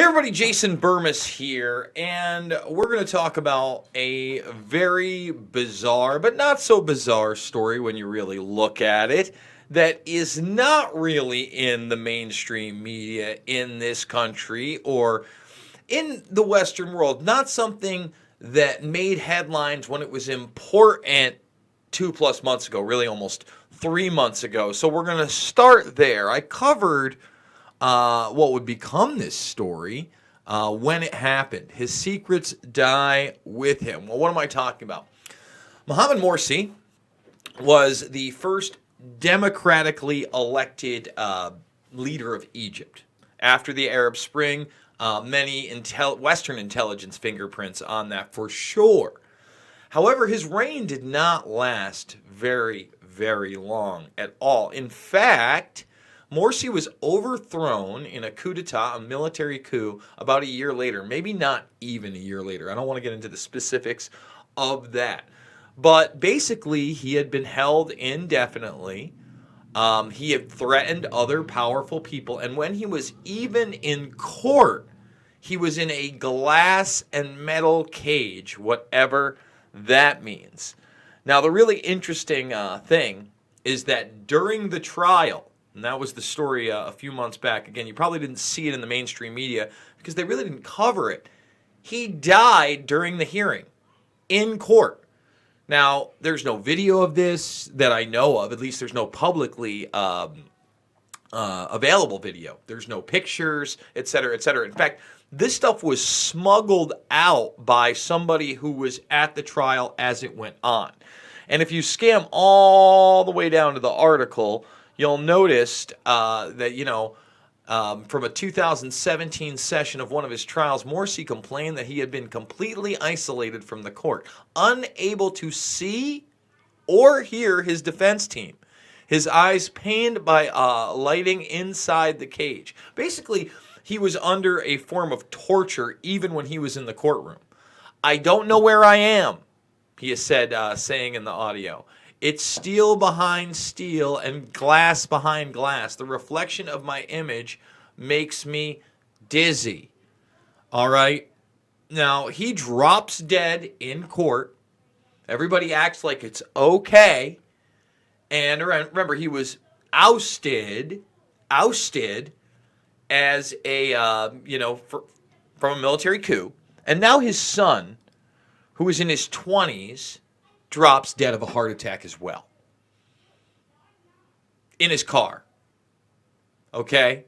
Everybody, Jason Burmis here, and we're going to talk about a very bizarre, but not so bizarre story when you really look at it, that is not really in the mainstream media in this country or in the Western world. Not something that made headlines when it was important 2+ months ago, really almost 3 months ago. So we're going to start there. I covered what would become this story when it happened. His secrets die with him. Well, what am I talking about? Mohammed Morsi was the first democratically elected leader of Egypt. After the Arab Spring, many Western intelligence fingerprints on that for sure. However, his reign did not last very, very long at all. In fact, Morsi was overthrown in a coup d'etat, a military coup, about a year later. Maybe not even a year later. I don't want to get into the specifics of that. But basically, he had been held indefinitely. He had threatened other powerful people. And when he was even in court, he was in a glass and metal cage, whatever that means. Now, the really interesting thing is that during the trial, and that was the story a few months back. Again, you probably didn't see it in the mainstream media because they really didn't cover it. He died during the hearing in court. Now, there's no video of this that I know of. At least there's no publicly available video. There's no pictures, et cetera, et cetera. In fact, this stuff was smuggled out by somebody who was at the trial as it went on. And if you skim all the way down to the article, you'll notice that, from a 2017 session of one of his trials, Morsi complained that he had been completely isolated from the court, unable to see or hear his defense team. His eyes pained by lighting inside the cage. Basically, he was under a form of torture even when he was in the courtroom. I don't know where I am, he has said, saying in the audio. It's steel behind steel and glass behind glass. The reflection of my image makes me dizzy. All right? Now, he drops dead in court. Everybody acts like it's okay. And remember, he was ousted as from a military coup. And now his son, who is in his 20s, drops dead of a heart attack as well. In his car. Okay?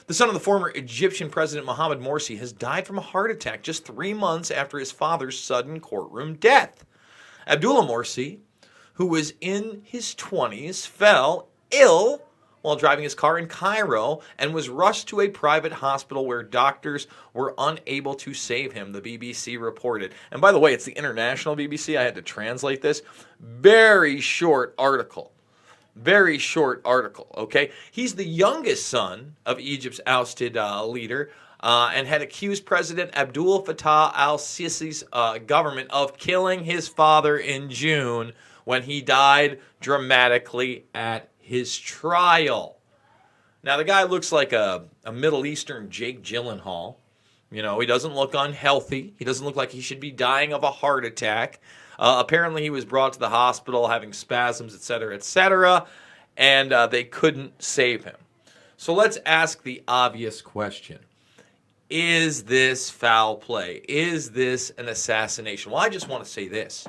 The son of the former Egyptian president Mohammed Morsi has died from a heart attack just 3 months after his father's sudden courtroom death. Abdullah Morsi, who was in his 20s, fell ill while driving his car in Cairo and was rushed to a private hospital where doctors were unable to save him, the BBC reported. And by the way, it's the international BBC. I had to translate this. Very short article. Very short article, okay? He's the youngest son of Egypt's ousted leader and had accused President Abdul Fattah al-Sisi's government of killing his father in June when he died dramatically at his trial. Now, the guy looks like a Middle Eastern Jake Gyllenhaal. He doesn't look unhealthy. He doesn't look like he should be dying of a heart attack. Apparently, he was brought to the hospital having spasms, etc., and they couldn't save him. So let's ask the obvious question. Is this foul play? Is this an assassination? Well, I just want to say this.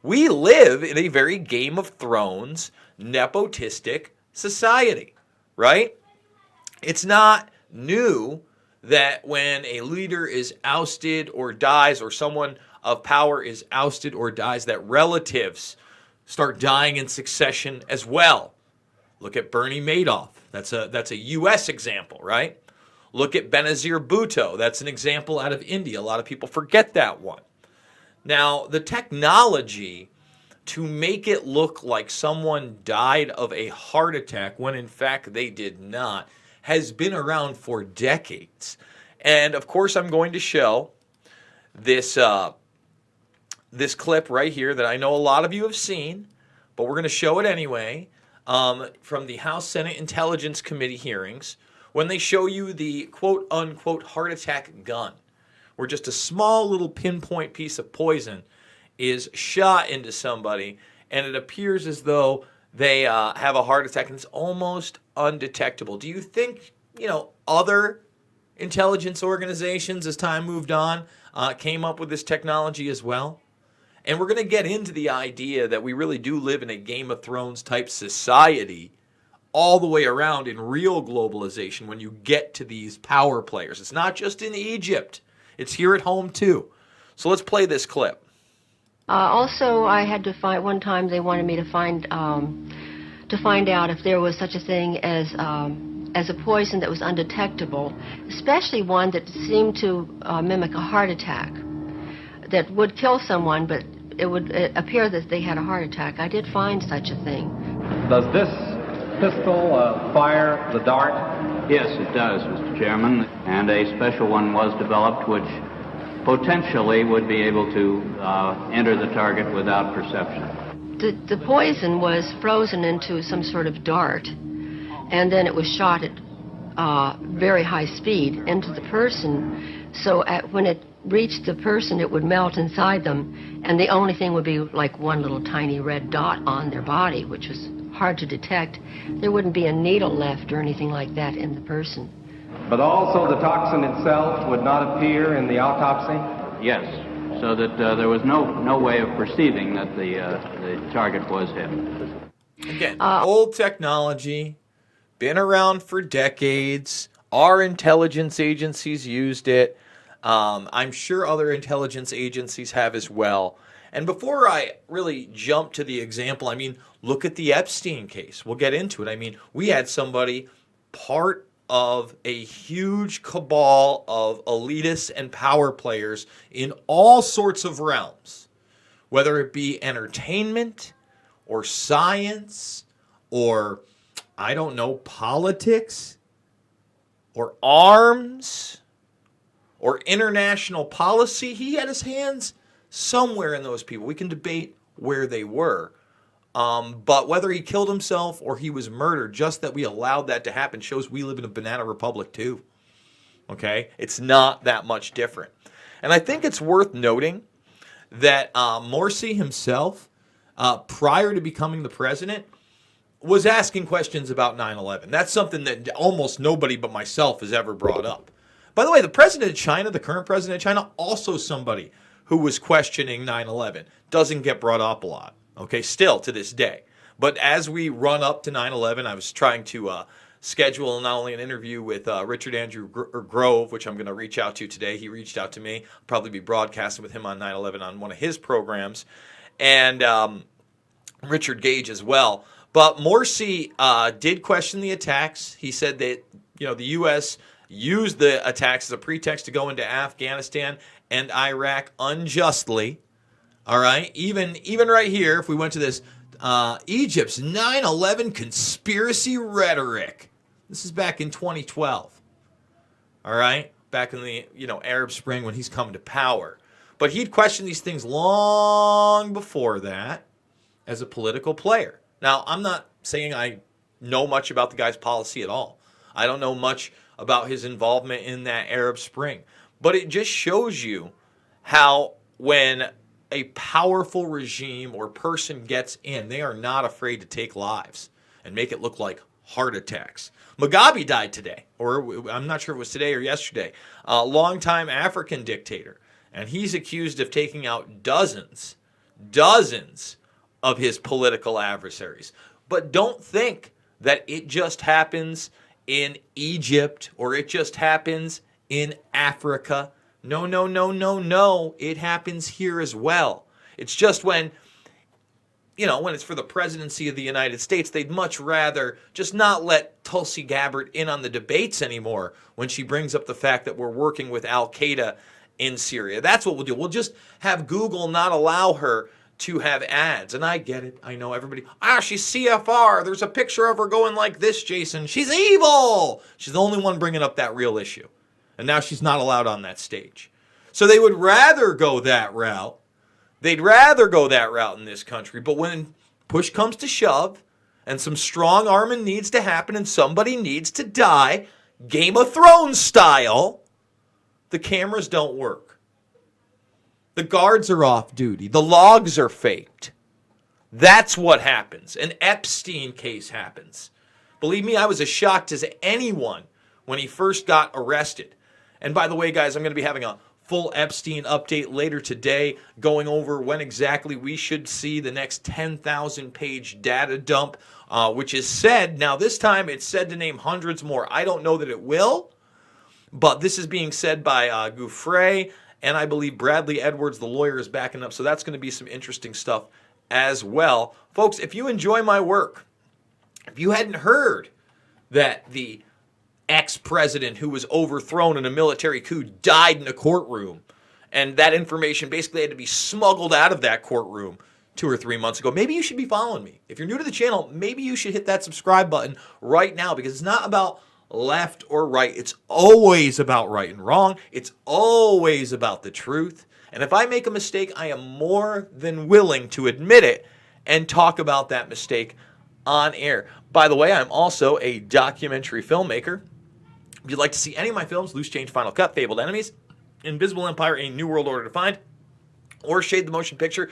We live in a very Game of Thrones nepotistic society, right? It's not new that when a leader is ousted or dies, or someone of power is ousted or dies, that relatives start dying in succession as well. Look at Bernie Madoff. That's a U.S. example, right? Look at Benazir Bhutto. That's an example out of India. A lot of people forget that one. Now, the technology to make it look like someone died of a heart attack when in fact they did not has been around for decades. And of course, I'm going to show this clip right here that I know a lot of you have seen, but we're going to show it anyway, from the House Senate Intelligence Committee hearings when they show you the quote-unquote heart attack gun, where just a small little pinpoint piece of poison is shot into somebody, and it appears as though they have a heart attack, and it's almost undetectable. Do you think, other intelligence organizations, as time moved on, came up with this technology as well? And we're going to get into the idea that we really do live in a Game of Thrones type society all the way around in real globalization when you get to these power players. It's not just in Egypt. It's here at home too. So let's play this clip. Also, I had to find, one time they wanted me to find out if there was such a thing as a poison that was undetectable, especially one that seemed to mimic a heart attack, that would kill someone, but it would appear that they had a heart attack. I did find such a thing. Does this pistol fire the dart? Yes, it does, Mr. Chairman, and a special one was developed which potentially would be able to enter the target without perception. The poison was frozen into some sort of dart, and then it was shot at very high speed into the person, so when it reached the person, it would melt inside them, and the only thing would be like one little tiny red dot on their body, which was hard to detect. There wouldn't be a needle left or anything like that in the person. But also the toxin itself would not appear in the autopsy? Yes, so that there was no way of perceiving that the target was him. Again, old technology, been around for decades. Our intelligence agencies used it. I'm sure other intelligence agencies have as well. And before I really jump to the example, look at the Epstein case. We'll get into it. We had somebody part of a huge cabal of elitists and power players in all sorts of realms, whether it be entertainment or science or, politics or arms or international policy. He had his hands somewhere in those people. We can debate where they were. But whether he killed himself or he was murdered, just that we allowed that to happen shows we live in a banana republic too. Okay? It's not that much different. And I think it's worth noting that Morsi himself, prior to becoming the president, was asking questions about 9/11. That's something that almost nobody but myself has ever brought up. By the way, the president of China, the current president of China, also somebody who was questioning 9/11. Doesn't get brought up a lot. Okay, still to this day. But as we run up to 9/11, I was trying to schedule not only an interview with Richard Andrew Grove, which I'm going to reach out to today. He reached out to me. I'll probably be broadcasting with him on 9/11 on one of his programs. And Richard Gage as well. But Morsi did question the attacks. He said that the U.S. used the attacks as a pretext to go into Afghanistan and Iraq unjustly. All right, even right here, if we went to this, Egypt's 9/11 conspiracy rhetoric. This is back in 2012. All right, back in the Arab Spring when he's come to power. But he'd questioned these things long before that as a political player. Now, I'm not saying I know much about the guy's policy at all. I don't know much about his involvement in that Arab Spring. But it just shows you how when a powerful regime or person gets in, they are not afraid to take lives and make it look like heart attacks. Mugabe died today, or I'm not sure if it was today or yesterday, a longtime African dictator. And he's accused of taking out dozens of his political adversaries. But don't think that it just happens in Egypt or it just happens in Africa. No. It happens here as well. It's just when it's for the presidency of the United States, they'd much rather just not let Tulsi Gabbard in on the debates anymore when she brings up the fact that we're working with Al-Qaeda in Syria. That's what we'll do. We'll just have Google not allow her to have ads. And I get it. I know everybody. She's CFR. There's a picture of her going like this, Jason. She's evil. She's the only one bringing up that real issue. And now she's not allowed on that stage. So they would rather go that route. They'd rather go that route in this country. But when push comes to shove and some strong arming needs to happen and somebody needs to die, Game of Thrones style, the cameras don't work. The guards are off duty. The logs are faked. That's what happens. An Epstein case happens. Believe me, I was as shocked as anyone when he first got arrested. And by the way, guys, I'm going to be having a full Epstein update later today, going over when exactly we should see the next 10,000-page data dump, which is said. Now, this time it's said to name hundreds more. I don't know that it will, but this is being said by Gouffre, and I believe Bradley Edwards, the lawyer, is backing up. So that's going to be some interesting stuff as well. Folks, if you enjoy my work, if you hadn't heard that the ex-president who was overthrown in a military coup died in a courtroom, and that information basically had to be smuggled out of that courtroom 2 or 3 months ago, maybe you should be following me. If you're new to the channel, maybe you should hit that subscribe button right now, because it's not about left or right. It's always about right and wrong. It's always about the truth. And if I make a mistake, I am more than willing to admit it and talk about that mistake on air. By the way, I'm also a documentary filmmaker. If you'd like to see any of my films, Loose Change, Final Cut, Fabled Enemies, Invisible Empire, A New World Order to Find, or Shade the Motion Picture,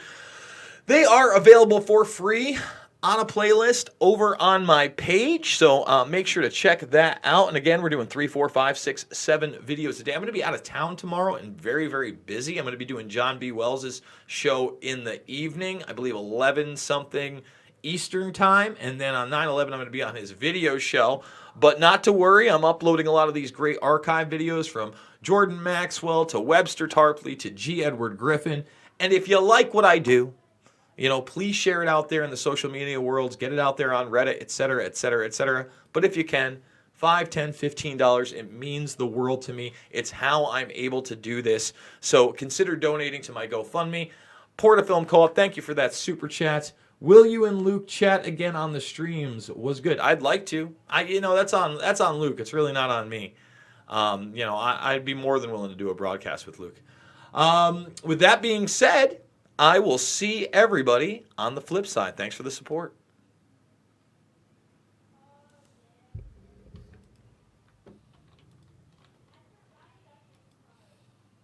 they are available for free on a playlist over on my page. So make sure to check that out. And again, we're doing 3, 4, 5, 6, 7 videos a day. I'm going to be out of town tomorrow and very, very busy. I'm going to be doing John B. Wells' show in the evening, I believe 11-something Eastern time. And then on 9/11, I'm going to be on his video show. But not to worry, I'm uploading a lot of these great archive videos from Jordan Maxwell to Webster Tarpley to G. Edward Griffin. And if you like what I do, please share it out there in the social media worlds. Get it out there on Reddit, etc., etc., etc. But if you can, $5, $10, $15, it means the world to me. It's how I'm able to do this. So consider donating to my GoFundMe. Portafilm Co-op, thank you for that super chat. Will you and Luke chat again on the streams? Was good. I'd like to. That's on Luke. It's really not on me. I'd be more than willing to do a broadcast with Luke. With that being said, I will see everybody on the flip side. Thanks for the support.